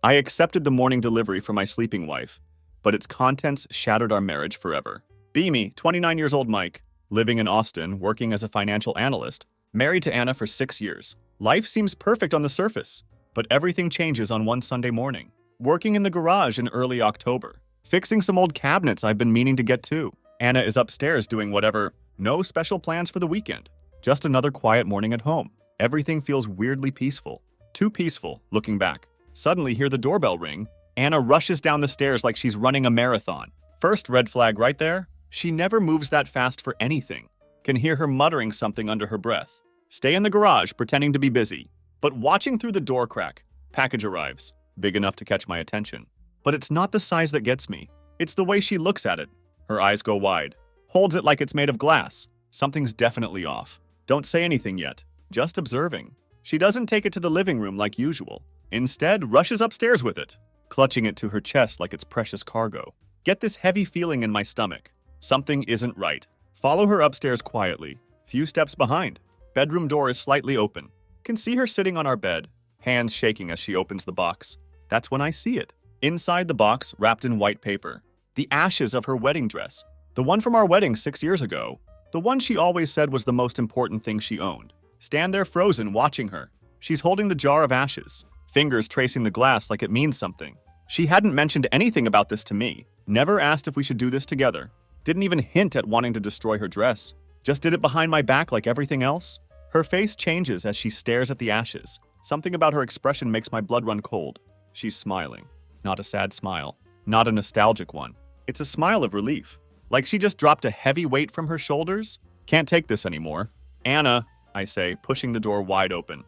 I accepted the morning delivery for my sleeping wife, but its contents shattered our marriage forever. Be me, 29 years old Mike, living in Austin, working as a financial analyst, married to Anna for 6 years. Life seems perfect on the surface, but everything changes on one Sunday morning. Working in the garage in early October, fixing some old cabinets I've been meaning to get to. Anna is upstairs doing whatever, no special plans for the weekend. Just another quiet morning at home. Everything feels weirdly peaceful. Too peaceful, looking back. Suddenly hear the doorbell ring. Anna rushes down the stairs like she's running a marathon. First red flag right there. She never moves that fast for anything. Can hear her muttering something under her breath. Stay in the garage, pretending to be busy. But watching through the door crack, package arrives. Big enough to catch my attention. But it's not the size that gets me. It's the way she looks at it. Her eyes go wide. Holds it like it's made of glass. Something's definitely off. Don't say anything yet. Just observing. She doesn't take it to the living room like usual. Instead, rushes upstairs with it, clutching it to her chest like it's precious cargo. Get this heavy feeling in my stomach. Something isn't right. Follow her upstairs quietly. Few steps behind. Bedroom door is slightly open. Can see her sitting on our bed, hands shaking as she opens the box. That's when I see it. Inside the box, wrapped in white paper. The ashes of her wedding dress. The one from our wedding 6 years ago. The one she always said was the most important thing she owned. Stand there frozen, watching her. She's holding the jar of ashes, fingers tracing the glass like it means something. She hadn't mentioned anything about this to me, never asked if we should do this together, didn't even hint at wanting to destroy her dress, just did it behind my back like everything else. Her face changes as she stares at the ashes. Something about her expression makes my blood run cold. She's smiling. Not a sad smile, not a nostalgic one. It's a smile of relief, like she just dropped a heavy weight from her shoulders. Can't take this anymore. Anna, I say, pushing the door wide open.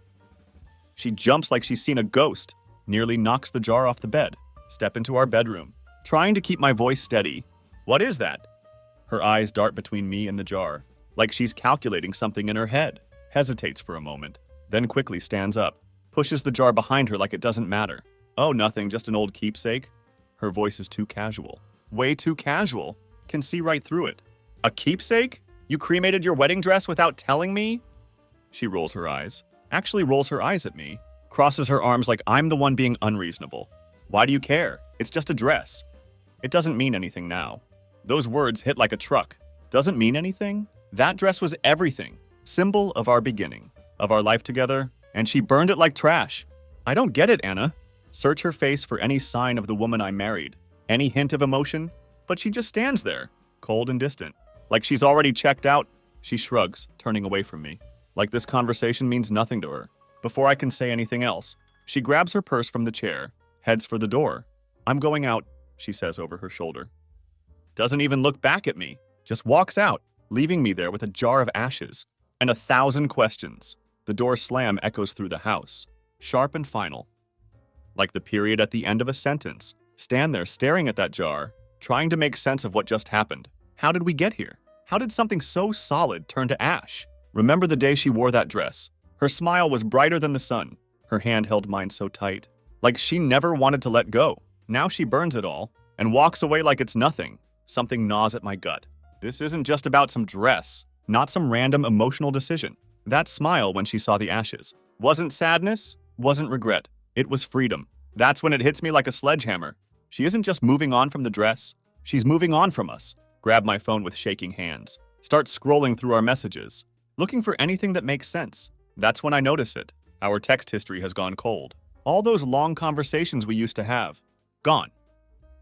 She jumps like she's seen a ghost, nearly knocks the jar off the bed. Step into our bedroom, trying to keep my voice steady. What is that? Her eyes dart between me and the jar, like she's calculating something in her head. Hesitates for a moment, then quickly stands up, pushes the jar behind her like it doesn't matter. Oh, nothing, just an old keepsake. Her voice is too casual. Way too casual. Can see right through it. A keepsake? You cremated your wedding dress without telling me? She rolls her eyes. Actually rolls her eyes at me. Crosses her arms like I'm the one being unreasonable. Why do you care? It's just a dress. It doesn't mean anything now. Those words hit like a truck. Doesn't mean anything? That dress was everything. Symbol of our beginning, of our life together, and she burned it like trash. I don't get it, Anna. Search her face for any sign of the woman I married. Any hint of emotion? But she just stands there, cold and distant. Like she's already checked out. She shrugs, turning away from me. Like this conversation means nothing to her. Before I can say anything else, she grabs her purse from the chair, heads for the door. I'm going out, she says over her shoulder. Doesn't even look back at me, just walks out, leaving me there with a jar of ashes and 1,000 questions. The door slam echoes through the house, sharp and final. Like the period at the end of a sentence. Stand there staring at that jar, trying to make sense of what just happened. How did we get here? How did something so solid turn to ash? Remember the day she wore that dress. Her smile was brighter than the sun. Her hand held mine so tight, like she never wanted to let go. Now she burns it all and walks away like it's nothing. Something gnaws at my gut. This isn't just about some dress, not some random emotional decision. That smile when she saw the ashes wasn't sadness, wasn't regret. It was freedom. That's when it hits me like a sledgehammer. She isn't just moving on from the dress. She's moving on from us. Grab my phone with shaking hands. Start scrolling through our messages, looking for anything that makes sense. That's when I notice it. Our text history has gone cold. All those long conversations we used to have, gone.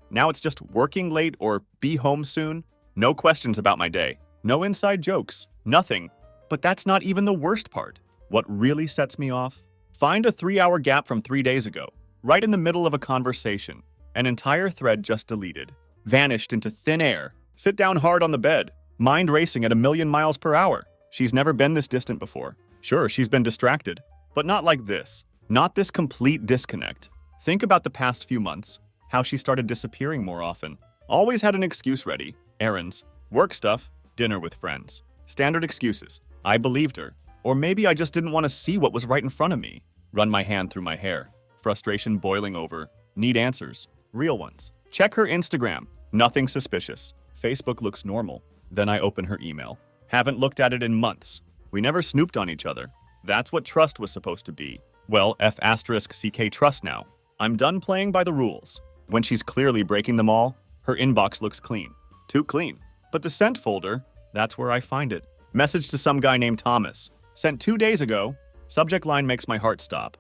Now it's just working late or be home soon. No questions about my day. No inside jokes. Nothing. But that's not even the worst part. What really sets me off? Find a 3-hour gap from 3 days ago, right in the middle of a conversation. An entire thread just deleted. Vanished into thin air. Sit down hard on the bed. Mind racing at 1,000,000 miles per hour. She's never been this distant before. Sure, she's been distracted, but not like this. Not this complete disconnect. Think about the past few months, how she started disappearing more often. Always had an excuse ready. Errands, work stuff, dinner with friends. Standard excuses. I believed her. Or maybe I just didn't want to see what was right in front of me. Run my hand through my hair. Frustration boiling over. Need answers. Real ones. Check her Instagram. Nothing suspicious. Facebook looks normal. Then I open her email. Haven't looked at it in months. We never snooped on each other. That's what trust was supposed to be. Well, F*** CK trust now. I'm done playing by the rules. When she's clearly breaking them all, her inbox looks clean. Too clean. But the sent folder, that's where I find it. Message to some guy named Thomas. Sent 2 days ago. Subject line makes my heart stop.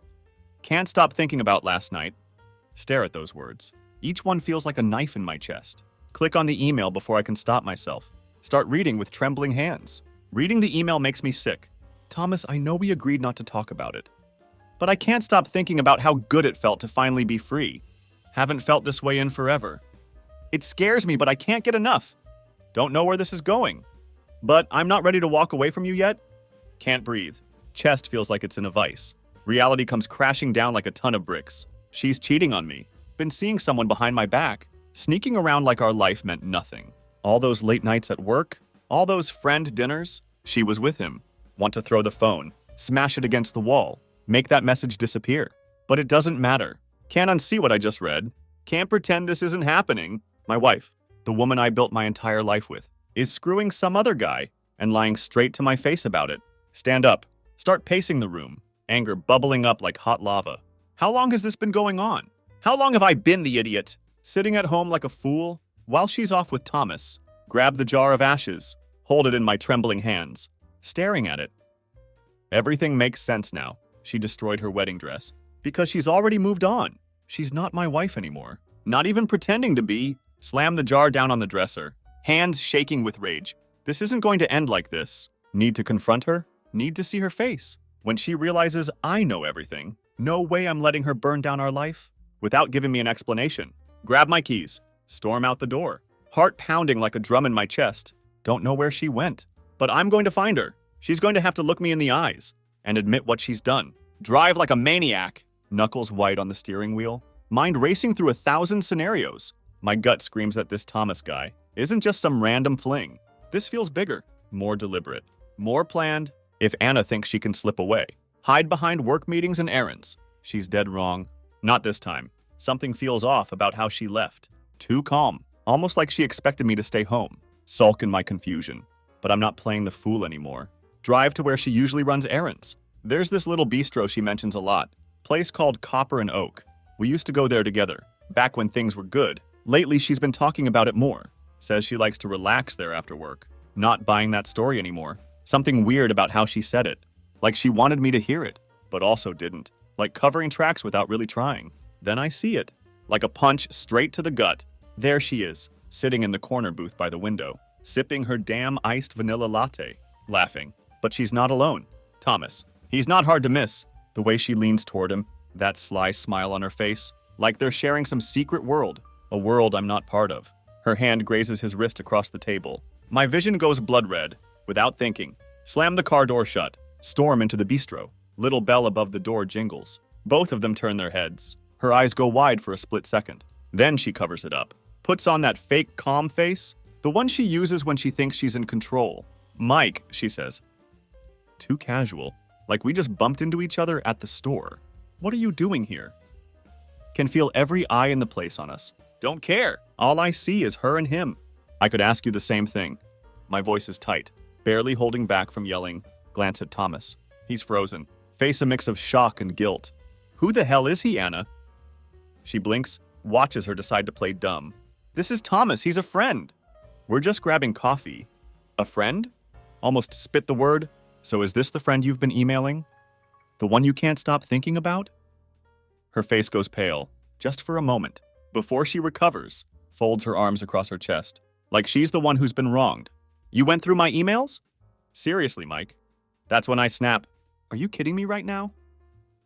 Can't stop thinking about last night. Stare at those words. Each one feels like a knife in my chest. Click on the email before I can stop myself. Start reading with trembling hands. Reading the email makes me sick. Thomas, I know we agreed not to talk about it. But I can't stop thinking about how good it felt to finally be free. Haven't felt this way in forever. It scares me, but I can't get enough. Don't know where this is going. But I'm not ready to walk away from you yet. Can't breathe. Chest feels like it's in a vice. Reality comes crashing down like a ton of bricks. She's cheating on me. Been seeing someone behind my back. Sneaking around like our life meant nothing. All those late nights at work. All those friend dinners. She was with him. Want to throw the phone. Smash it against the wall. Make that message disappear. But it doesn't matter. Can't unsee what I just read. Can't pretend this isn't happening. My wife, the woman I built my entire life with, is screwing some other guy and lying straight to my face about it. Stand up. Start pacing the room. Anger bubbling up like hot lava. How long has this been going on? How long have I been the idiot? Sitting at home like a fool while she's off with Thomas. Grab the jar of ashes. Hold it in my trembling hands. Staring at it. Everything makes sense now. She destroyed her wedding dress. Because she's already moved on. She's not my wife anymore. Not even pretending to be. Slam the jar down on the dresser. Hands shaking with rage. This isn't going to end like this. Need to confront her? Need to see her face. When she realizes I know everything, no way I'm letting her burn down our life. Without giving me an explanation. Grab my keys. Storm out the door. Heart pounding like a drum in my chest. Don't know where she went. But I'm going to find her. She's going to have to look me in the eyes and admit what she's done. Drive like a maniac. Knuckles white on the steering wheel. Mind racing through 1,000 scenarios. My gut screams that this Thomas guy isn't just some random fling. This feels bigger, more deliberate, more planned. If Anna thinks she can slip away, hide behind work meetings and errands, she's dead wrong. Not this time. Something feels off about how she left. Too calm, almost like she expected me to stay home. Sulk in my confusion. But I'm not playing the fool anymore. Drive to where she usually runs errands. There's this little bistro she mentions a lot. Place called Copper and Oak. We used to go there together, back when things were good. Lately, she's been talking about it more. Says she likes to relax there after work. Not buying that story anymore. Something weird about how she said it. Like she wanted me to hear it, but also didn't. Like covering tracks without really trying. Then I see it. Like a punch straight to the gut. There she is, sitting in the corner booth by the window, sipping her damn iced vanilla latte, laughing. But she's not alone. Thomas. He's not hard to miss. The way she leans toward him, that sly smile on her face, like they're sharing some secret world, a world I'm not part of. Her hand grazes his wrist across the table. My vision goes blood red. Without thinking, slam the car door shut, storm into the bistro. Little bell above the door jingles. Both of them turn their heads. Her eyes go wide for a split second. Then she covers it up. Puts on that fake calm face, the one she uses when she thinks she's in control. Mike, she says. Too casual. Like we just bumped into each other at the store. What are you doing here? Can feel every eye in the place on us. Don't care. All I see is her and him. I could ask you the same thing. My voice is tight, barely holding back from yelling. Glance at Thomas. He's frozen. Face a mix of shock and guilt. Who the hell is he, Anna? She blinks, watches her decide to play dumb. This is Thomas. He's a friend. We're just grabbing coffee. A friend? Almost spit the word. So is this the friend you've been emailing? The one you can't stop thinking about? Her face goes pale, just for a moment, before she recovers, folds her arms across her chest, like she's the one who's been wronged. You went through my emails? Seriously, Mike. That's when I snap. Are you kidding me right now?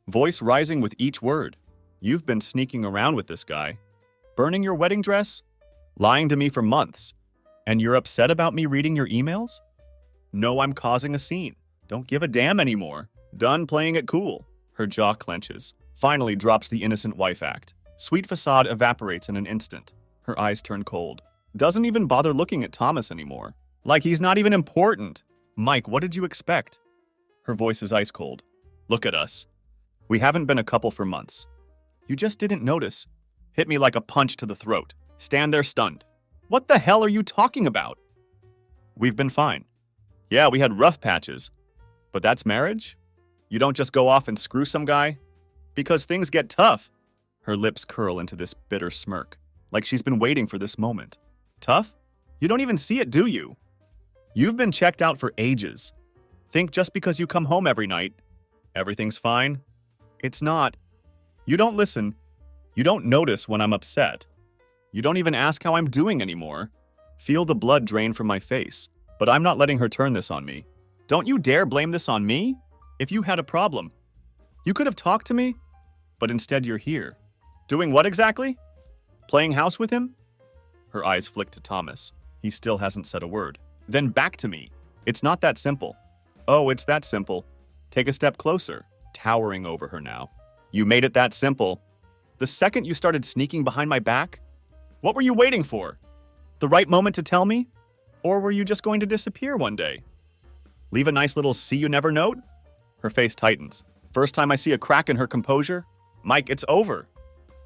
Voice rising with each word. You've been sneaking around with this guy. Burning your wedding dress? Lying to me for months. And you're upset about me reading your emails? No, I'm causing a scene. Don't give a damn anymore. Done playing it cool. Her jaw clenches. Finally drops the innocent wife act. Sweet facade evaporates in an instant. Her eyes turn cold. Doesn't even bother looking at Thomas anymore. Like he's not even important. Mike, what did you expect? Her voice is ice cold. Look at us. We haven't been a couple for months. You just didn't notice. Hit me like a punch to the throat. Stand there stunned. What the hell are you talking about? We've been fine. Yeah, we had rough patches. But that's marriage? You don't just go off and screw some guy? Because things get tough. Her lips curl into this bitter smirk, like she's been waiting for this moment. Tough? You don't even see it, do you? You've been checked out for ages. Think just because you come home every night, everything's fine? It's not. You don't listen. You don't notice when I'm upset. You don't even ask how I'm doing anymore. Feel the blood drain from my face, but I'm not letting her turn this on me. Don't you dare blame this on me? If you had a problem, you could have talked to me, but instead you're here. Doing what exactly? Playing house with him? Her eyes flick to Thomas. He still hasn't said a word. Then back to me. It's not that simple. Oh, it's that simple. Take a step closer, towering over her now. You made it that simple. The second you started sneaking behind my back? What were you waiting for? The right moment to tell me? Or were you just going to disappear one day? Leave a nice little see you never note? Her face tightens. First time I see a crack in her composure? Mike, it's over.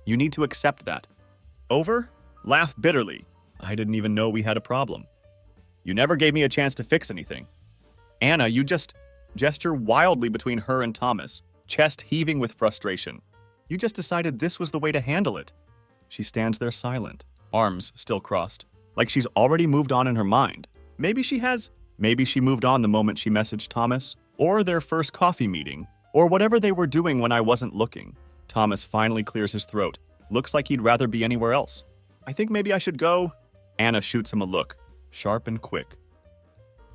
You need to accept that. Over? Laugh bitterly. I didn't even know we had a problem. You never gave me a chance to fix anything. Anna, you just gesture wildly between her and Thomas, chest heaving with frustration. You just decided this was the way to handle it. She stands there silent, arms still crossed, like she's already moved on in her mind. Maybe she has. Maybe she moved on the moment she messaged Thomas, or their first coffee meeting, or whatever they were doing when I wasn't looking. Thomas finally clears his throat. Looks like he'd rather be anywhere else. I think maybe I should go. Anna shoots him a look, sharp and quick.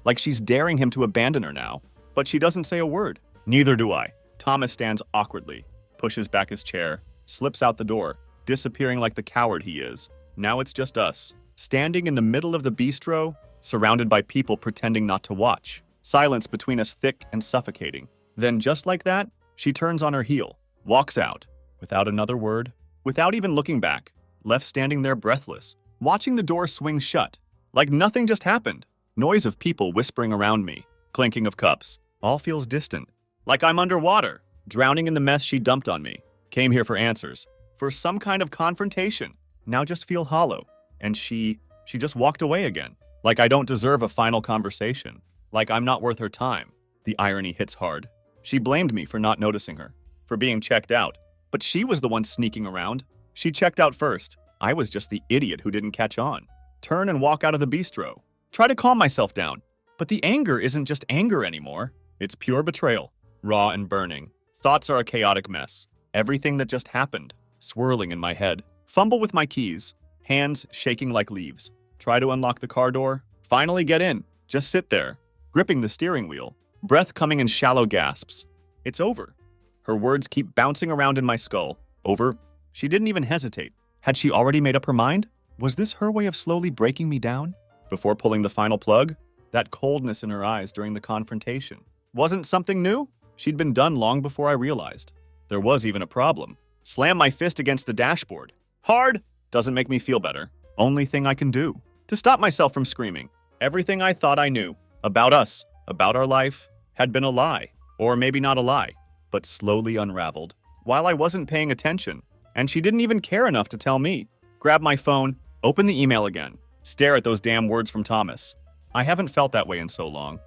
Like she's daring him to abandon her now, but she doesn't say a word. Neither do I. Thomas stands awkwardly, pushes back his chair, slips out the door, disappearing like the coward he is. Now it's just us, standing in the middle of the bistro, surrounded by people pretending not to watch. Silence between us thick and suffocating. Then just like that, she turns on her heel, walks out, without another word, without even looking back, left standing there breathless, watching the door swing shut, like nothing just happened. Noise of people whispering around me, clinking of cups, all feels distant, like I'm underwater, drowning in the mess she dumped on me. Came here for answers, for some kind of confrontation. Now just feel hollow, and she just walked away again, like I don't deserve a final conversation, like I'm not worth her time. The irony hits hard. She blamed me for not noticing her, for being checked out, but she was the one sneaking around. She checked out first. I was just the idiot who didn't catch on. Turn and walk out of the bistro. Try to calm myself down. But the anger isn't just anger anymore. It's pure betrayal, raw and burning. Thoughts are a chaotic mess. Everything that just happened, swirling in my head. Fumble with my keys, hands shaking like leaves. Try to unlock the car door. Finally get in. Just sit there, gripping the steering wheel. Breath coming in shallow gasps. It's over. Her words keep bouncing around in my skull. Over. She didn't even hesitate. Had she already made up her mind? Was this her way of slowly breaking me down? Before pulling the final plug? That coldness in her eyes during the confrontation. Wasn't something new? She'd been done long before I realized. There was even a problem. Slam my fist against the dashboard. Hard! Doesn't make me feel better. Only thing I can do. To stop myself from screaming. Everything I thought I knew. About us. About our life. Had been a lie. Or maybe not a lie. But slowly unraveled. While I wasn't paying attention. And she didn't even care enough to tell me. Grab my phone. Open the email again. Stare at those damn words from Thomas. I haven't felt that way in so long.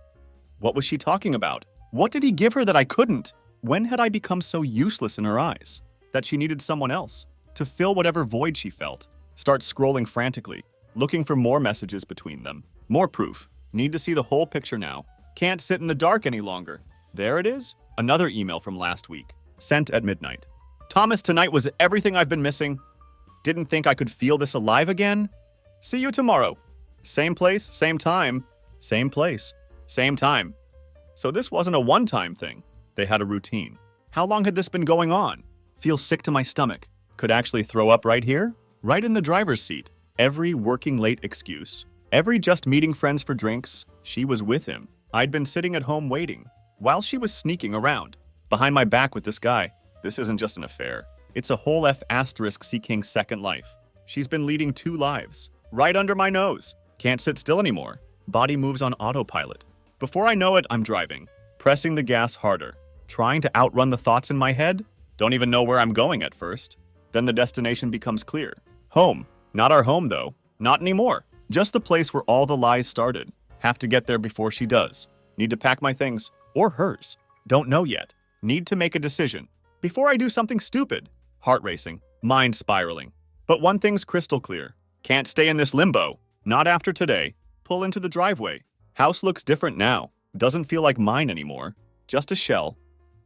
What was she talking about? What did he give her that I couldn't? When had I become so useless in her eyes that she needed someone else to fill whatever void she felt? Start scrolling frantically, looking for more messages between them. More proof. Need to see the whole picture now. Can't sit in the dark any longer. There it is. Another email from last week. Sent at midnight. Thomas, tonight was everything I've been missing. Didn't think I could feel this alive again. See you tomorrow. Same place, same time. Same place, same time. So this wasn't a one-time thing. They had a routine. How long had this been going on? Feel sick to my stomach. Could actually throw up right here? Right in the driver's seat. Every working late excuse. Every just meeting friends for drinks. She was with him. I'd been sitting at home waiting, while she was sneaking around. Behind my back with this guy. This isn't just an affair. It's a whole F** seeking second life. She's been leading two lives. Right under my nose. Can't sit still anymore. Body moves on autopilot. Before I know it, I'm driving, pressing the gas harder, trying to outrun the thoughts in my head. Don't even know where I'm going at first. Then the destination becomes clear. Home. Not our home, though. Not anymore. Just the place where all the lies started. Have to get there before she does. Need to pack my things. Or hers. Don't know yet. Need to make a decision. Before I do something stupid. Heart racing. mind spiraling. But one thing's crystal clear. Can't stay in this limbo. Not after today. Pull into the driveway. House looks different now. Doesn't feel like mine anymore. Just a shell.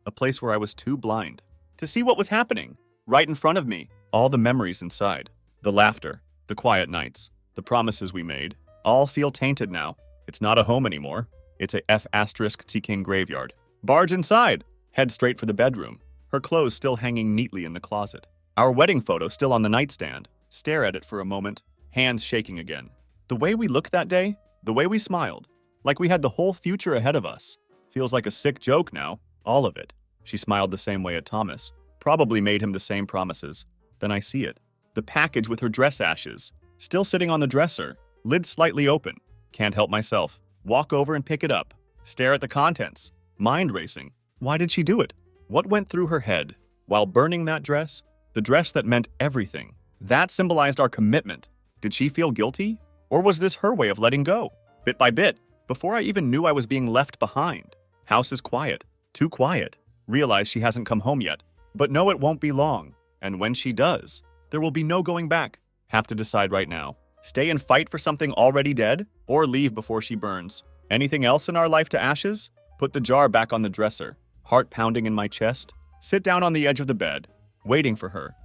A place where I was too blind to see what was happening. Right in front of me. All the memories inside. The laughter. The quiet nights. The promises we made. All feel tainted now. It's not a home anymore. It's a F*T graveyard. Barge inside. Head straight for the bedroom. Her clothes still hanging neatly in the closet. Our wedding photo still on the nightstand. Stare at it for a moment. Hands shaking again. The way we looked that day. The way we smiled. Like we had the whole future ahead of us. Feels like a sick joke now. All of it. She smiled the same way at Thomas. Probably made him the same promises. Then I see it. The package with her dress ashes. Still sitting on the dresser. Lid slightly open. Can't help myself. Walk over and pick it up. Stare at the contents. Mind racing. Why did she do it? What went through her head? While burning that dress? The dress that meant everything. That symbolized our commitment. Did she feel guilty? Or was this her way of letting go? Bit by bit. Before I even knew I was being left behind. House is quiet. Too quiet. Realize she hasn't come home yet. But know it won't be long. And when she does, there will be no going back. Have to decide right now. Stay and fight for something already dead, or leave before she burns. Anything else in our life to ashes? Put the jar back on the dresser. Heart pounding in my chest. Sit down on the edge of the bed, waiting for her.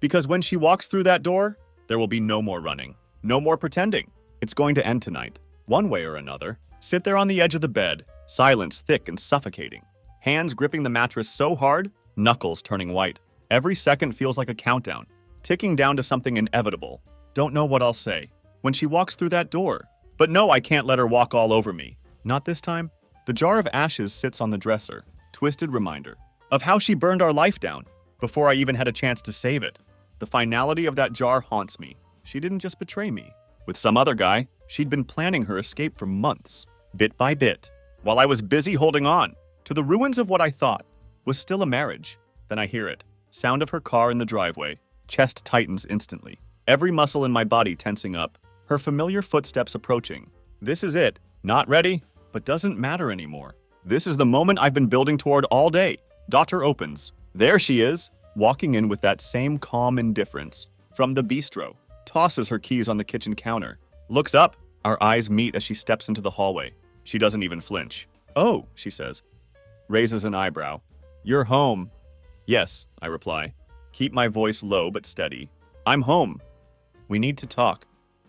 Because when she walks through that door, there will be no more running. No more pretending. It's going to end tonight. One way or another. Sit there on the edge of the bed, silence thick and suffocating. Hands gripping the mattress so hard, knuckles turning white. Every second feels like a countdown, ticking down to something inevitable. Don't know what I'll say when she walks through that door. But no, I can't let her walk all over me. Not this time. The jar of ashes sits on the dresser, twisted reminder of how she burned our life down before I even had a chance to save it. The finality of that jar haunts me. She didn't just betray me. With some other guy, she'd been planning her escape for months, bit by bit, while I was busy holding on to the ruins of what I thought was still a marriage. Then I hear it. Sound of her car in the driveway. Chest tightens instantly. Every muscle in my body tensing up. Her familiar footsteps approaching. This is it. Not ready, but doesn't matter anymore. This is the moment I've been building toward all day. Daughter opens. There she is, walking in with that same calm indifference. From the bistro. Tosses her keys on the kitchen counter. Looks up. Our eyes meet as she steps into the hallway. She doesn't even flinch. Oh, she says. Raises an eyebrow. You're home. Yes, I reply. Keep my voice low but steady. I'm home. We need to talk.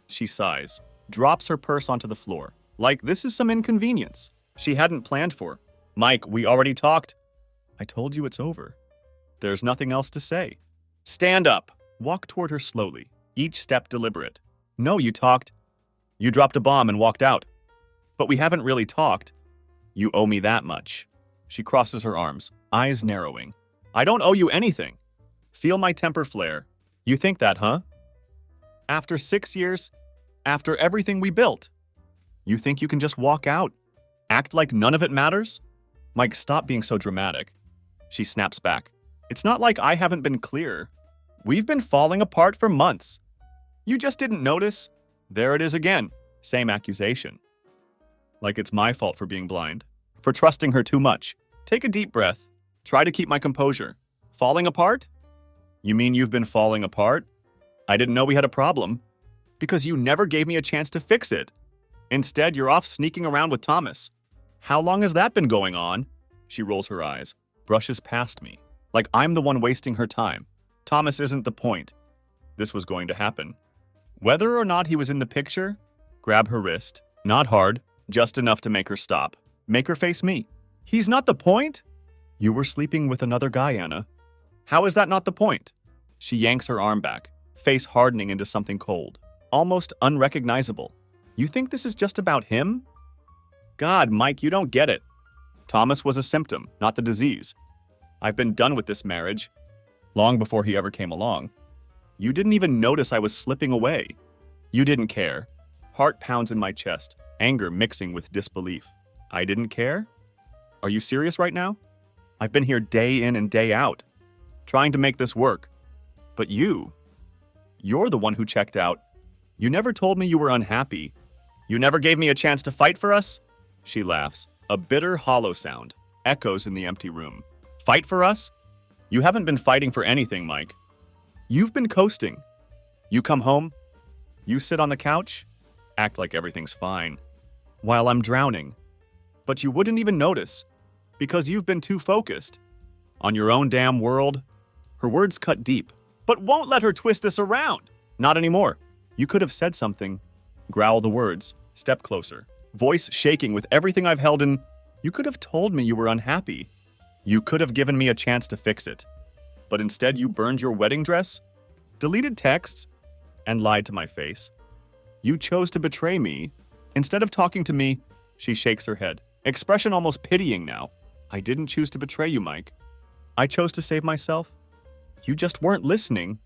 She sighs. Drops her purse onto the floor. Like this is some inconvenience she hadn't planned for. Mike, we already talked. I told you it's over. There's nothing else to say. Stand up. Walk toward her slowly. Each step deliberate. No, you talked. You dropped a bomb and walked out. But we haven't really talked. You owe me that much. She crosses her arms, eyes narrowing. I don't owe you anything. Feel my temper flare. You think that, huh? After 6 years, after everything we built, you think you can just walk out? Act like none of it matters? Mike, stop being so dramatic. She snaps back. It's not like I haven't been clear. We've been falling apart for months. You just didn't notice? There it is again. Same accusation. Like it's my fault for being blind. For trusting her too much. Take a deep breath. Try to keep my composure. Falling apart? You mean you've been falling apart? I didn't know we had a problem. Because you never gave me a chance to fix it. Instead, you're off sneaking around with Thomas. How long has that been going on? She rolls her eyes, brushes past me, like I'm the one wasting her time. Thomas isn't the point. This was going to happen. Whether or not he was in the picture, grab her wrist, not hard, just enough to make her stop. Make her face me. He's not the point? You were sleeping with another guy, Anna. How is that not the point? She yanks her arm back, face hardening into something cold, almost unrecognizable. You think this is just about him? God, Mike, you don't get it. Thomas was a symptom, not the disease. I've been done with this marriage, long before he ever came along. You didn't even notice I was slipping away. You didn't care. Heart pounds in my chest, anger mixing with disbelief. I didn't care? Are you serious right now? I've been here day in and day out, trying to make this work. But you're the one who checked out. You never told me you were unhappy. You never gave me a chance to fight for us? She laughs. A bitter, hollow sound echoes in the empty room. Fight for us? You haven't been fighting for anything, Mike. You've been coasting. You come home, you sit on the couch, act like everything's fine, while I'm drowning. But you wouldn't even notice, because you've been too focused on your own damn world. Her words cut deep, but won't let her twist this around. Not anymore. You could have said something. Growl the words, step closer, voice shaking with everything I've held in. You could have told me you were unhappy. You could have given me a chance to fix it. But instead you burned your wedding dress, deleted texts, and lied to my face. You chose to betray me. Instead of talking to me, she shakes her head, expression almost pitying now. I didn't choose to betray you, Mike. I chose to save myself. You just weren't listening.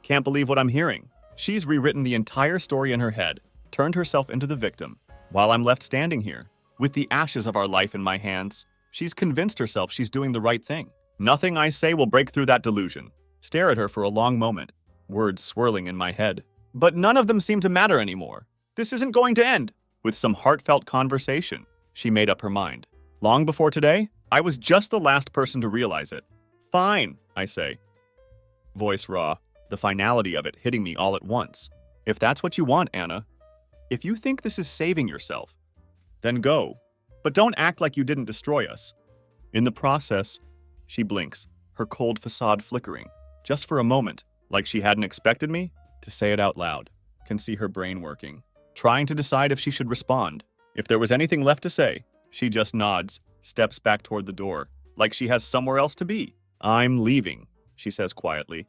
Can't believe what I'm hearing. She's rewritten the entire story in her head, turned herself into the victim, while I'm left standing here, with the ashes of our life in my hands. She's convinced herself she's doing the right thing. Nothing I say will break through that delusion. Stare at her for a long moment, words swirling in my head. But none of them seem to matter anymore. This isn't going to end. With some heartfelt conversation, she made up her mind. Long before today, I was just the last person to realize it. Fine, I say. Voice raw, the finality of it hitting me all at once. If that's what you want, Anna, if you think this is saving yourself, then go. But don't act like you didn't destroy us. In the process, she blinks, her cold facade flickering, just for a moment, like she hadn't expected me to say it out loud. Can see her brain working, trying to decide if she should respond. If there was anything left to say, she just nods, steps back toward the door, like she has somewhere else to be. I'm leaving, she says quietly,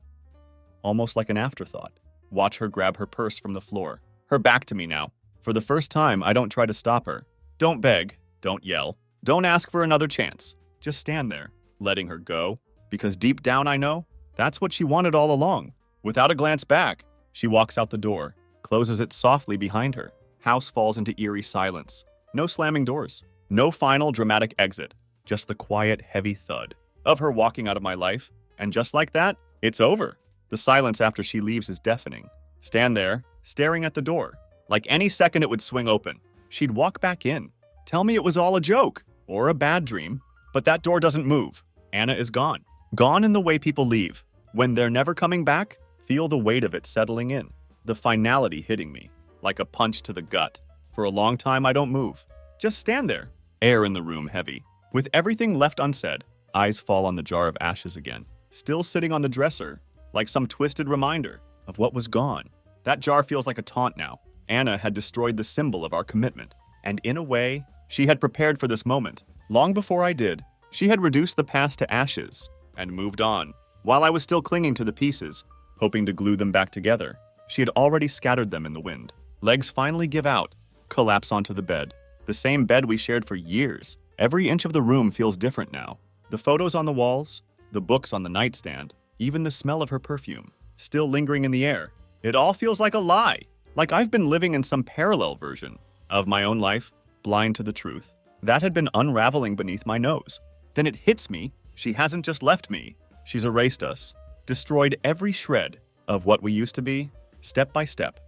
almost like an afterthought. Watch her grab her purse from the floor, her back to me now. For the first time, I don't try to stop her. Don't beg, don't yell, don't ask for another chance. Just stand there, letting her go, because deep down I know that's what she wanted all along. Without a glance back, she walks out the door, closes it softly behind her. House falls into eerie silence. No slamming doors, no final dramatic exit, just the quiet, heavy thud of her walking out of my life. And just like that, it's over. The silence after she leaves is deafening. Stand there, staring at the door, like any second it would swing open. She'd walk back in, tell me it was all a joke or a bad dream, but that door doesn't move. Anna is gone. Gone in the way people leave. When they're never coming back, feel the weight of it settling in, the finality hitting me, like a punch to the gut. For a long time, I don't move. Just stand there, air in the room heavy. With everything left unsaid, eyes fall on the jar of ashes again, still sitting on the dresser, like some twisted reminder of what was gone. That jar feels like a taunt now. Anna had destroyed the symbol of our commitment, and in a way, she had prepared for this moment. Long before I did, she had reduced the past to ashes and moved on. While I was still clinging to the pieces, hoping to glue them back together, she had already scattered them in the wind. Legs finally give out, collapse onto the bed. The same bed we shared for years. Every inch of the room feels different now. The photos on the walls, the books on the nightstand, even the smell of her perfume, still lingering in the air. It all feels like a lie, like I've been living in some parallel version of my own life, blind to the truth. That had been unraveling beneath my nose. Then it hits me, she hasn't just left me, she's erased us, destroyed every shred of what we used to be, step by step.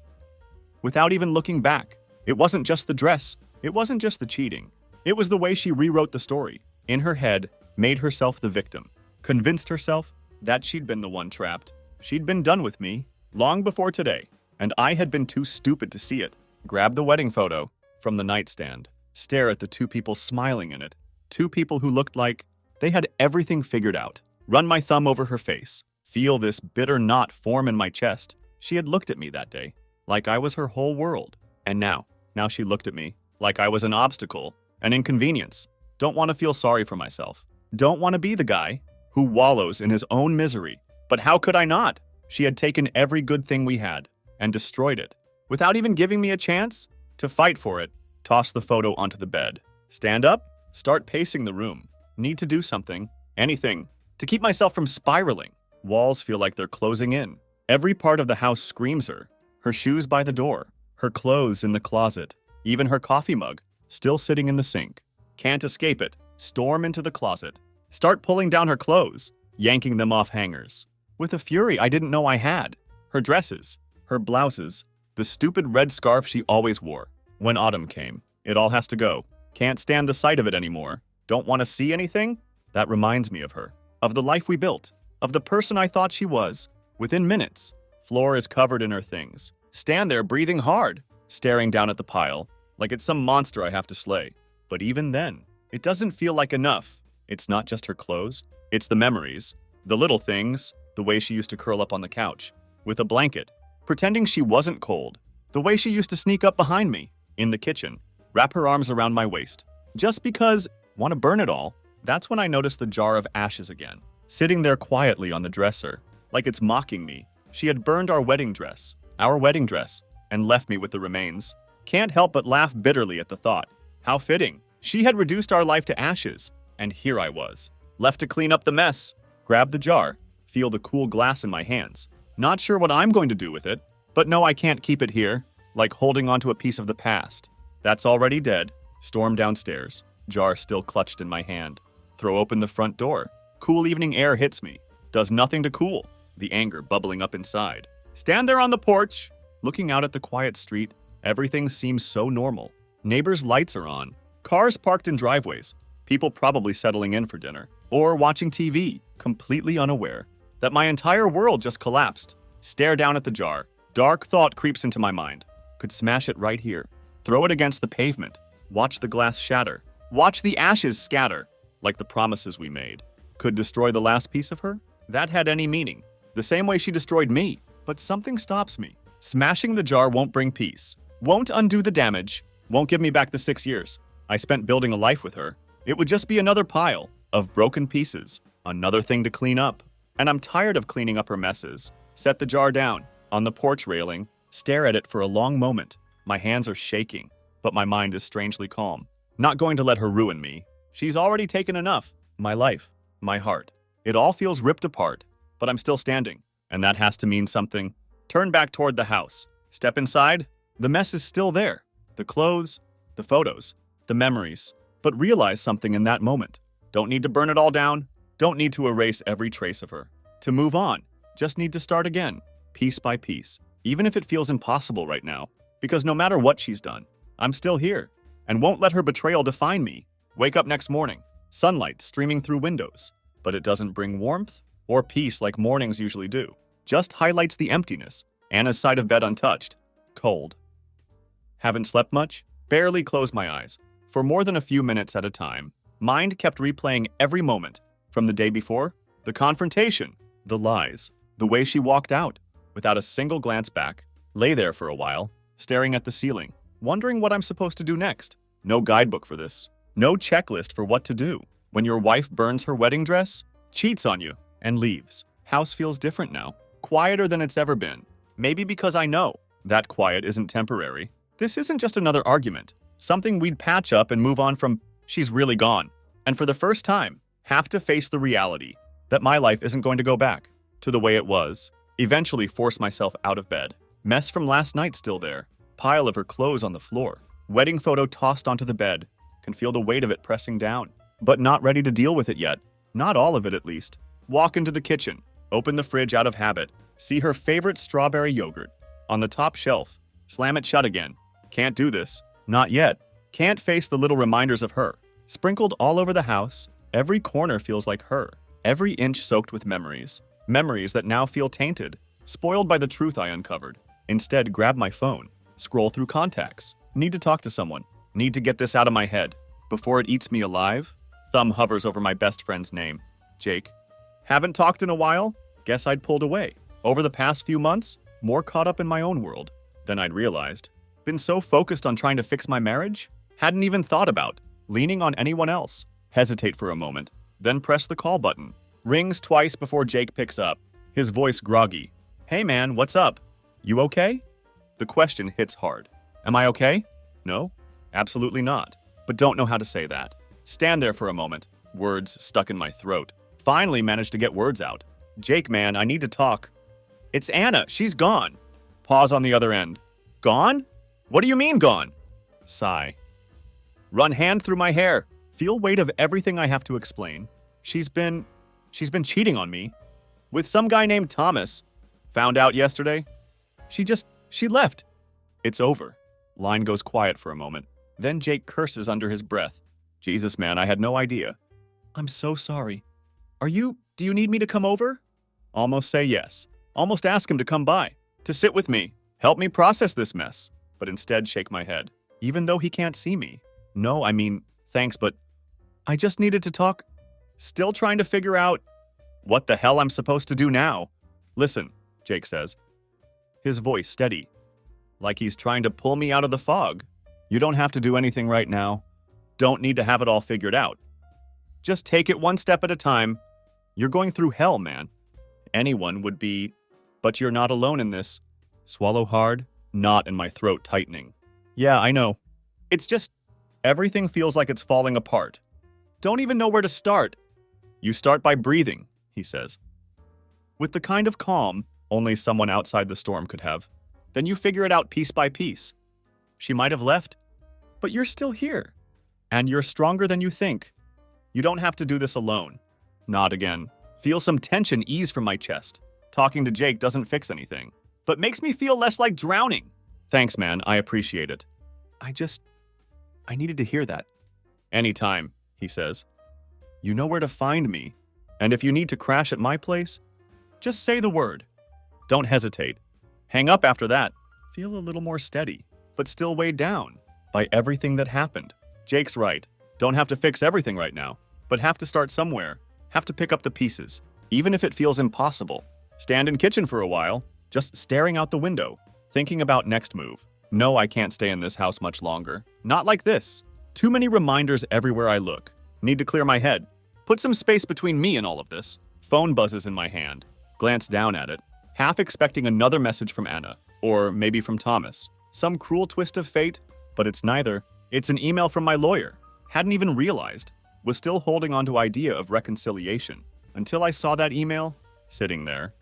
Without even looking back. It wasn't just the dress, it wasn't just the cheating. It was the way she rewrote the story. In her head, made herself the victim, convinced herself that she'd been the one trapped. She'd been done with me long before today, and I had been too stupid to see it. Grab the wedding photo from the nightstand, stare at the two people smiling in it, two people who looked like they had everything figured out. Run my thumb over her face, feel this bitter knot form in my chest. She had looked at me that day, like I was her whole world. And now she looked at me like I was an obstacle, an inconvenience. Don't want to feel sorry for myself. Don't want to be the guy who wallows in his own misery. But how could I not? She had taken every good thing we had and destroyed it. Without even giving me a chance to fight for it, toss the photo onto the bed. Stand up, start pacing the room. Need to do something, anything, to keep myself from spiraling. Walls feel like they're closing in. Every part of the house screams her. Her shoes by the door, her clothes in the closet, even her coffee mug, still sitting in the sink. Can't escape it. Storm into the closet. Start pulling down her clothes, yanking them off hangers. With a fury I didn't know I had. Her dresses, her blouses, the stupid red scarf she always wore. When autumn came, it all has to go. Can't stand the sight of it anymore. Don't want to see anything? That reminds me of her, of the life we built, of the person I thought she was. Within minutes, floor is covered in her things. Stand there breathing hard, staring down at the pile, like it's some monster I have to slay. But even then, it doesn't feel like enough. It's not just her clothes, it's the memories, the little things, the way she used to curl up on the couch, with a blanket, pretending she wasn't cold, the way she used to sneak up behind me, in the kitchen, wrap her arms around my waist. Just because, want to burn it all. That's when I noticed the jar of ashes again, sitting there quietly on the dresser, like it's mocking me. She had burned our wedding dress, and left me with the remains. Can't help but laugh bitterly at the thought. How fitting. She had reduced our life to ashes, and here I was, left to clean up the mess. Grab the jar, feel the cool glass in my hands. Not sure what I'm going to do with it, but no, I can't keep it here, like holding onto a piece of the past. That's already dead. Storm downstairs, jar still clutched in my hand. Throw open the front door. Cool evening air hits me. Does nothing to cool, the anger bubbling up inside. Stand there on the porch, looking out at the quiet street. Everything seems so normal. Neighbors' lights are on. Cars parked in driveways. People probably settling in for dinner. Or watching TV, completely unaware that my entire world just collapsed. Stare down at the jar. Dark thought creeps into my mind. Could smash it right here. Throw it against the pavement. Watch the glass shatter. Watch the ashes scatter, like the promises we made. Could destroy the last piece of her? That had any meaning. The same way she destroyed me. But something stops me. Smashing the jar won't bring peace. Won't undo the damage. Won't give me back the 6 years I spent building a life with her. It would just be another pile of broken pieces. Another thing to clean up. And I'm tired of cleaning up her messes. Set the jar down on the porch railing. Stare at it for a long moment. My hands are shaking, but my mind is strangely calm. Not going to let her ruin me. She's already taken enough. My life, my heart. It all feels ripped apart, but I'm still standing, and that has to mean something. Turn back toward the house. Step inside. The mess is still there. The clothes, the photos, the memories. But realize something in that moment. Don't need to burn it all down. Don't need to erase every trace of her. To move on, just need to start again, piece by piece, even if it feels impossible right now. Because no matter what she's done, I'm still here, and won't let her betrayal define me. Wake up next morning, sunlight streaming through windows, but it doesn't bring warmth or peace like mornings usually do. Just highlights the emptiness. Anna's side of bed untouched. Cold. Haven't slept much? Barely closed my eyes. For more than a few minutes at a time, mind kept replaying every moment. From the day before, the confrontation, the lies, the way she walked out, without a single glance back. Lay there for a while, staring at the ceiling, wondering what I'm supposed to do next. No guidebook for this. No checklist for what to do. When your wife burns her wedding dress, cheats on you, and leaves. House feels different now. Quieter than it's ever been. Maybe because I know that quiet isn't temporary. This isn't just another argument. Something we'd patch up and move on from. She's really gone. And for the first time, have to face the reality that my life isn't going to go back to the way it was. Eventually force myself out of bed. Mess from last night still there. Pile of her clothes on the floor. Wedding photo tossed onto the bed. Can feel the weight of it pressing down. But not ready to deal with it yet. Not all of it, at least. Walk into the kitchen. Open the fridge out of habit. See her favorite strawberry yogurt on the top shelf. Slam it shut again. Can't do this. Not yet. Can't face the little reminders of her. Sprinkled all over the house. Every corner feels like her. Every inch soaked with memories. Memories that now feel tainted. Spoiled by the truth I uncovered. Instead, grab my phone. Scroll through contacts. Need to talk to someone. Need to get this out of my head. Before it eats me alive. Thumb hovers over my best friend's name. Jake. Haven't talked in a while? Guess I'd pulled away. Over the past few months, more caught up in my own world than I'd realized. Been so focused on trying to fix my marriage? Hadn't even thought about leaning on anyone else. Hesitate for a moment, then press the call button. Rings twice before Jake picks up. His voice groggy. Hey man, what's up? You okay? The question hits hard. Am I okay? No, absolutely not. But don't know how to say that. Stand there for a moment, words stuck in my throat. Finally managed to get words out. Jake, man, I need to talk. It's Anna, she's gone. Pause on the other end. Gone? What do you mean gone? Sigh. Run hand through my hair. Feel weight of everything I have to explain. She's been cheating on me. With some guy named Thomas. Found out yesterday. She left. It's over. Line goes quiet for a moment. Then Jake curses under his breath. Jesus, man, I had no idea. I'm so sorry. Do you need me to come over? Almost say yes. Almost ask him to come by, to sit with me, help me process this mess, but instead shake my head, even though he can't see me. No, I mean, thanks, but I just needed to talk. Still trying to figure out what the hell I'm supposed to do now. Listen, Jake says, his voice steady, like he's trying to pull me out of the fog. You don't have to do anything right now. Don't need to have it all figured out. Just take it one step at a time. You're going through hell, man. Anyone would be, but you're not alone in this. Swallow hard, knot in my throat tightening. Yeah, I know. It's just, everything feels like it's falling apart. Don't even know where to start. You start by breathing, he says, with the kind of calm only someone outside the storm could have. Then you figure it out piece by piece. She might have left, but you're still here. And you're stronger than you think. You don't have to do this alone. Nod again. Feel some tension ease from my chest. Talking to Jake doesn't fix anything, but makes me feel less like drowning. Thanks, man. I appreciate it. I needed to hear that. Anytime, he says. You know where to find me. And if you need to crash at my place, just say the word. Don't hesitate. Hang up after that. Feel a little more steady, but still weighed down by everything that happened. Jake's right. Don't have to fix everything right now, but have to start somewhere. Have to pick up the pieces, even if it feels impossible. Stand in kitchen for a while, just staring out the window, thinking about next move. No, I can't stay in this house much longer. Not like this. Too many reminders everywhere I look. Need to clear my head. Put some space between me and all of this. Phone buzzes in my hand. Glance down at it, half expecting another message from Anna, or maybe from Thomas. Some cruel twist of fate, but it's neither. It's an email from my lawyer. Hadn't even realized. Was still holding on to idea of reconciliation until I saw that email sitting there,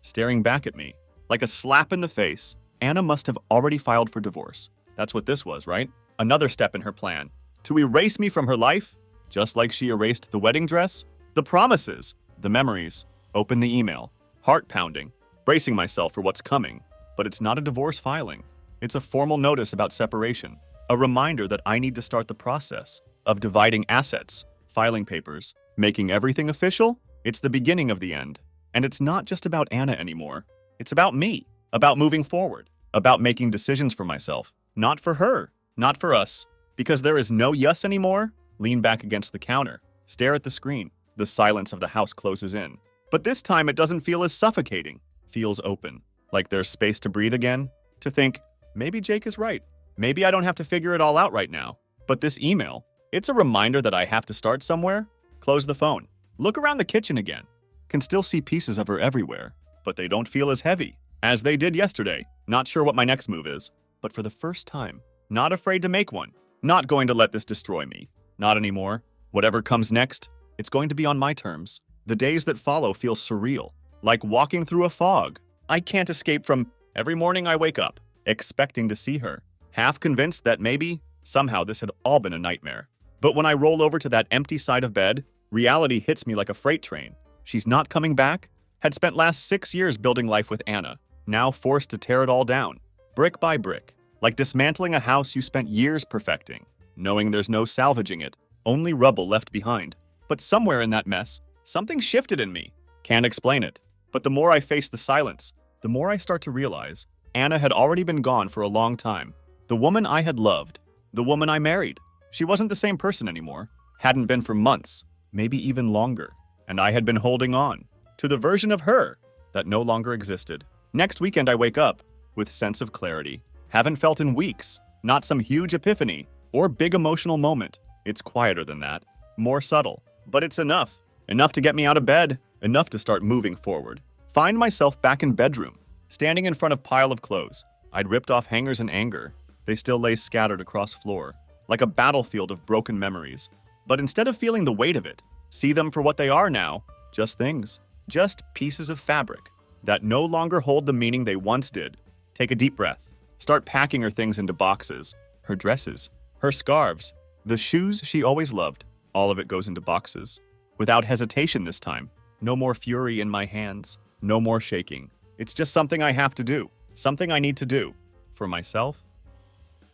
staring back at me like a slap in the face. Anna must have already filed for divorce. That's what this was, right? Another step in her plan. To erase me from her life, just like she erased the wedding dress, the promises, the memories. Open the email, heart pounding, bracing myself for what's coming. But it's not a divorce filing. It's a formal notice about separation, a reminder that I need to start the process of dividing assets, filing papers, making everything official. It's the beginning of the end. And it's not just about Anna anymore. It's about me, about moving forward, about making decisions for myself, not for her, not for us. Because there is no yes anymore, lean back against the counter, stare at the screen. The silence of the house closes in. But this time it doesn't feel as suffocating. Feels open, like there's space to breathe again, to think, maybe Jake is right. Maybe I don't have to figure it all out right now. But this email, it's a reminder that I have to start somewhere. Close the phone. Look around the kitchen again. Can still see pieces of her everywhere, but they don't feel as heavy as they did yesterday. Not sure what my next move is, but for the first time, not afraid to make one. Not going to let this destroy me. Not anymore. Whatever comes next, it's going to be on my terms. The days that follow feel surreal, like walking through a fog. I can't escape from. Every morning I wake up, expecting to see her, half convinced that maybe, somehow this had all been a nightmare. But when I roll over to that empty side of bed, reality hits me like a freight train. She's not coming back. Had spent last 6 years building life with Anna, now forced to tear it all down, brick by brick, like dismantling a house you spent years perfecting, knowing there's no salvaging it, only rubble left behind. But somewhere in that mess, something shifted in me. Can't explain it. But the more I face the silence, the more I start to realize Anna had already been gone for a long time. The woman I had loved, the woman I married. She wasn't the same person anymore. Hadn't been for months, maybe even longer. And I had been holding on to the version of her that no longer existed. Next weekend I wake up with sense of clarity. Haven't felt in weeks. Not some huge epiphany or big emotional moment. It's quieter than that. More subtle. But it's enough. Enough to get me out of bed. Enough to start moving forward. Find myself back in bedroom, standing in front of pile of clothes. I'd ripped off hangers in anger. They still lay scattered across floor, like a battlefield of broken memories. But instead of feeling the weight of it, see them for what they are now. Just things. Just pieces of fabric that no longer hold the meaning they once did. Take a deep breath. Start packing her things into boxes. Her dresses. Her scarves. The shoes she always loved. All of it goes into boxes. Without hesitation this time. No more fury in my hands. No more shaking. It's just something I have to do. Something I need to do. For myself.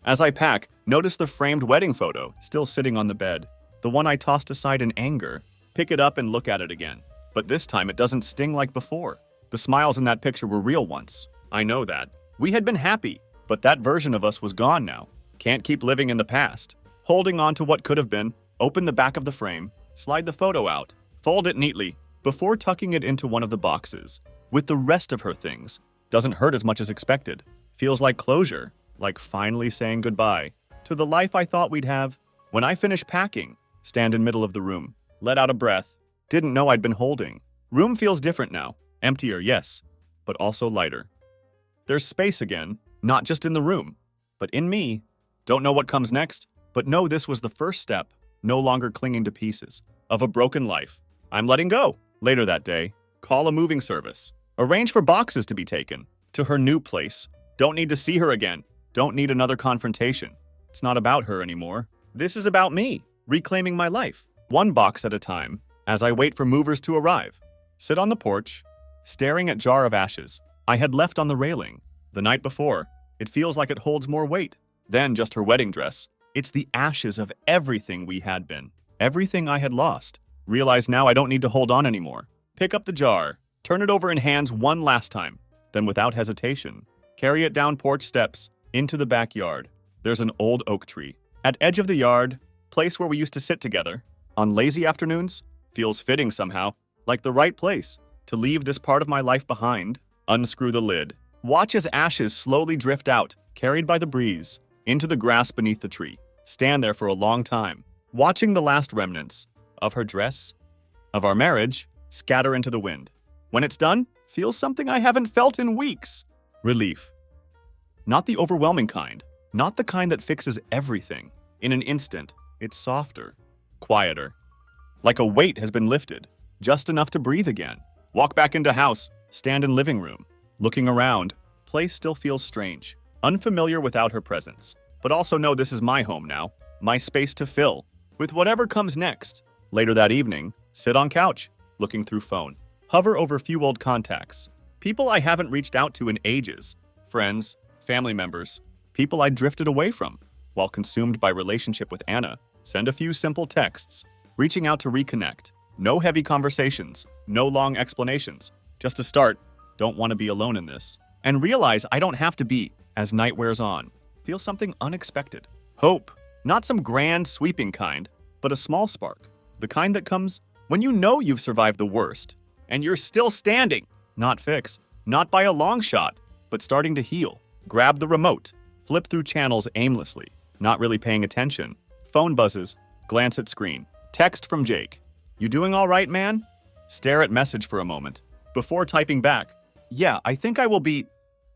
As I pack, notice the framed wedding photo still sitting on the bed. The one I tossed aside in anger. Pick it up and look at it again. But this time it doesn't sting like before. The smiles in that picture were real once. I know that. We had been happy, but that version of us was gone now. Can't keep living in the past. Holding on to what could have been, open the back of the frame, slide the photo out, fold it neatly, before tucking it into one of the boxes. With the rest of her things. Doesn't hurt as much as expected. Feels like closure, like finally saying goodbye to the life I thought we'd have. When I finish packing, stand in middle of the room, let out a breath. Didn't know I'd been holding. Room feels different now. Emptier, yes, but also lighter. There's space again, not just in the room, but in me. Don't know what comes next, but know this was the first step, no longer clinging to pieces, of a broken life. I'm letting go. Later that day, call a moving service. Arrange for boxes to be taken to her new place. Don't need to see her again. Don't need another confrontation. It's not about her anymore. This is about me, reclaiming my life, one box at a time, as I wait for movers to arrive. Sit on the porch, staring at jar of ashes I had left on the railing the night before. It feels like it holds more weight than just her wedding dress. It's the ashes of everything we had been, everything I had lost. Realize now I don't need to hold on anymore. Pick up the jar, turn it over in hands one last time, then without hesitation, carry it down porch steps into the backyard. There's an old oak tree at edge of the yard, place where we used to sit together on lazy afternoons. Feels fitting somehow, like the right place to leave this part of my life behind. Unscrew the lid. Watch as ashes slowly drift out, carried by the breeze, into the grass beneath the tree. Stand there for a long time, watching the last remnants of her dress, of our marriage, scatter into the wind. When it's done, feel something I haven't felt in weeks. Relief. Not the overwhelming kind, not the kind that fixes everything. In an instant, it's softer, quieter. Like a weight has been lifted, just enough to breathe again. Walk back into house, stand in living room. Looking around, place still feels strange, unfamiliar without her presence. But also know this is my home now, my space to fill, with whatever comes next. Later that evening, sit on couch, looking through phone. Hover over few old contacts. People I haven't reached out to in ages. Friends, family members, people I drifted away from. While consumed by relationship with Anna, send a few simple texts, reaching out to reconnect. No heavy conversations, no long explanations. Just a start. Don't want to be alone in this. And realize I don't have to be as night wears on. Feel something unexpected. Hope. Not some grand, sweeping kind, but a small spark. The kind that comes when you know you've survived the worst, and you're still standing. Not fix, not by a long shot, but starting to heal. Grab the remote. Flip through channels aimlessly, not really paying attention. Phone buzzes. Glance at screen. Text from Jake. You doing all right, man? Stare at message for a moment, before typing back. Yeah, I think I will be.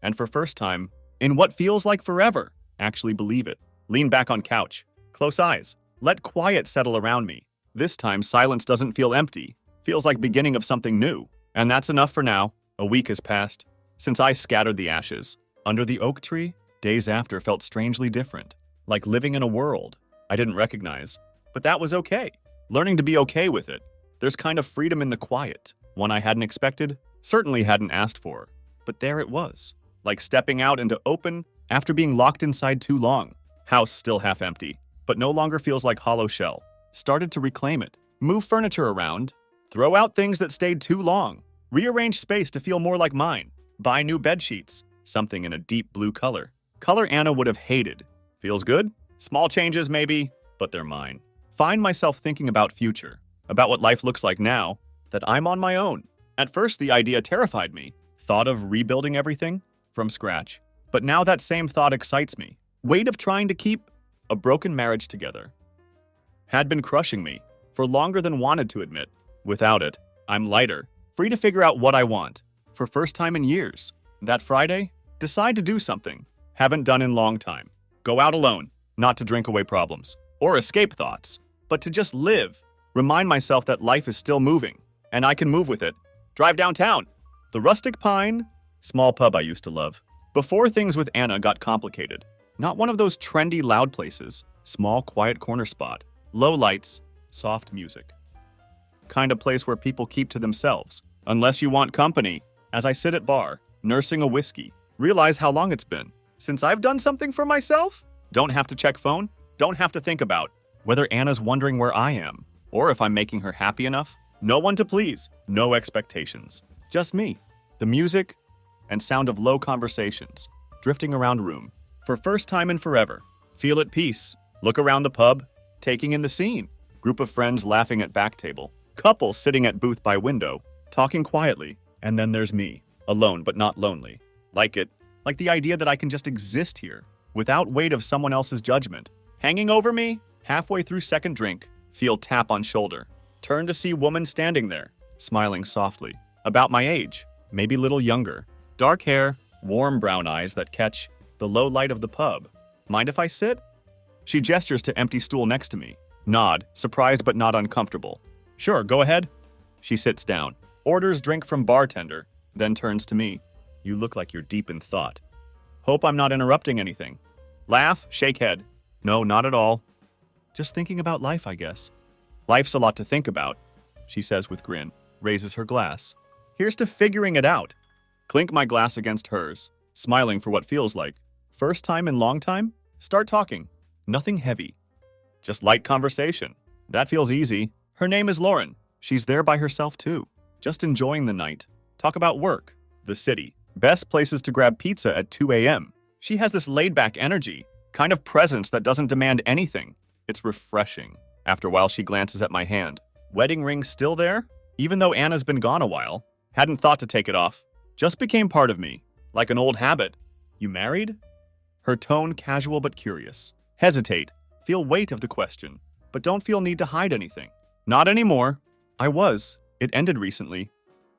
And for first time, in what feels like forever, actually believe it. Lean back on couch. Close eyes. Let quiet settle around me. This time, silence doesn't feel empty. Feels like beginning of something new. And that's enough for now. A week has passed since I scattered the ashes. Under the oak tree, days after felt strangely different. Like living in a world I didn't recognize. But that was okay. Learning to be okay with it. There's kind of freedom in the quiet. One I hadn't expected, certainly hadn't asked for. But there it was. Like stepping out into open after being locked inside too long. House still half empty, but no longer feels like hollow shell. Started to reclaim it. Move furniture around. Throw out things that stayed too long. Rearrange space to feel more like mine. Buy new bed sheets. Something in a deep blue color. Color Anna would have hated. Feels good? Small changes maybe, but they're mine. Find myself thinking about future. About what life looks like now, that I'm on my own. At first, the idea terrified me. Thought of rebuilding everything from scratch. But now that same thought excites me. Weight of trying to keep a broken marriage together had been crushing me for longer than wanted to admit. Without it, I'm lighter, free to figure out what I want. For first time in years. That Friday, decide to do something. Haven't done in long time. Go out alone, not to drink away problems or escape thoughts, but to just live. Remind myself that life is still moving, and I can move with it. Drive downtown. The Rustic Pine, small pub I used to love. Before things with Anna got complicated. Not one of those trendy loud places. Small quiet corner spot. Low lights, soft music. Kind of place where people keep to themselves. Unless you want company. As I sit at bar, nursing a whiskey. Realize how long it's been since I've done something for myself. Don't have to check phone. Don't have to think about whether Anna's wondering where I am. Or if I'm making her happy enough. No one to please. No expectations. Just me. The music and sound of low conversations, drifting around room. For first time in forever. Feel at peace. Look around the pub, taking in the scene. Group of friends laughing at back table. Couple sitting at booth by window, talking quietly. And then there's me, alone but not lonely. Like it. Like the idea that I can just exist here, without weight of someone else's judgment. Hanging over me, halfway through second drink, feel tap on shoulder. Turn to see woman standing there, smiling softly. About my age, maybe little younger. Dark hair, warm brown eyes that catch the low light of the pub. Mind if I sit? She gestures to empty stool next to me. Nod, surprised but not uncomfortable. Sure, go ahead. She sits down, orders drink from bartender, then turns to me. You look like you're deep in thought. Hope I'm not interrupting anything. Laugh, shake head. No, not at all. Just thinking about life, I guess. Life's a lot to think about, she says with grin, raises her glass. Here's to figuring it out. Clink my glass against hers, smiling for what feels like. First time in long time? Start talking. Nothing heavy. Just light conversation. That feels easy. Her name is Lauren. She's there by herself too. Just enjoying the night. Talk about work. The city. Best places to grab pizza at 2 a.m. She has this laid-back energy, kind of presence that doesn't demand anything. It's refreshing. After a while, she glances at my hand. Wedding ring still there? Even though Anna's been gone a while. Hadn't thought to take it off. Just became part of me. Like an old habit. You married? Her tone casual but curious. Hesitate. Feel weight of the question. But don't feel need to hide anything. Not anymore. I was. It ended recently.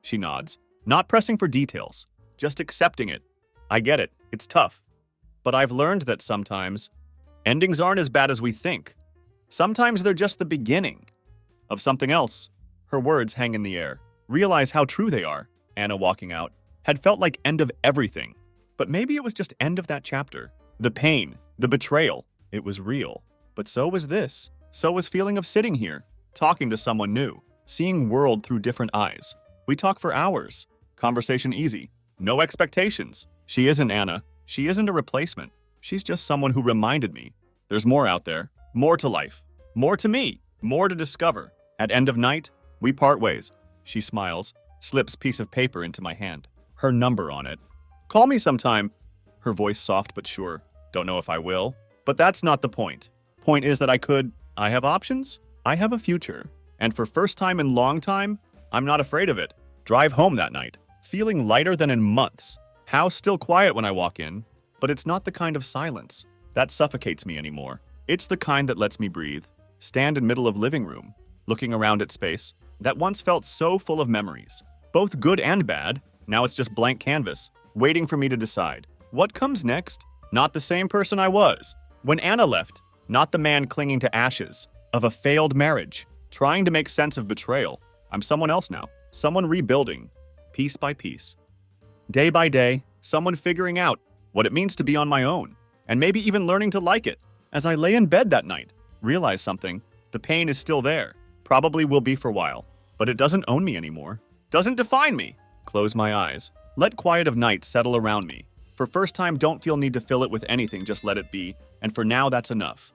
She nods. Not pressing for details. Just accepting it. I get it. It's tough. But I've learned that sometimes endings aren't as bad as we think. Sometimes they're just the beginning of something else. Her words hang in the air. Realize how true they are. Anna walking out had felt like end of everything. But maybe it was just end of that chapter. The pain, the betrayal, it was real. But so was this. So was feeling of sitting here, talking to someone new, seeing world through different eyes. We talk for hours. Conversation easy. No expectations. She isn't Anna. She isn't a replacement. She's just someone who reminded me. There's more out there. More to life. More to me. More to discover. At end of night, we part ways. She smiles, slips piece of paper into my hand. Her number on it. Call me sometime. Her voice soft but sure. Don't know if I will. But that's not the point. Point is that I have options. I have a future. And for first time in long time, I'm not afraid of it. Drive home that night. Feeling lighter than in months. House still quiet when I walk in, but it's not the kind of silence that suffocates me anymore. It's the kind that lets me breathe, stand in middle of living room, looking around at space that once felt so full of memories, both good and bad. Now it's just blank canvas, waiting for me to decide. What comes next? Not the same person I was when Anna left, not the man clinging to ashes of a failed marriage, trying to make sense of betrayal. I'm someone else now, someone rebuilding, piece by piece. Day by day, someone figuring out what it means to be on my own, and maybe even learning to like it. As I lay in bed that night, realize something. The pain is still there. Probably will be for a while, but it doesn't own me anymore. Doesn't define me. Close my eyes. Let quiet of night settle around me. For first time, don't feel need to fill it with anything, just let it be. And for now, that's enough.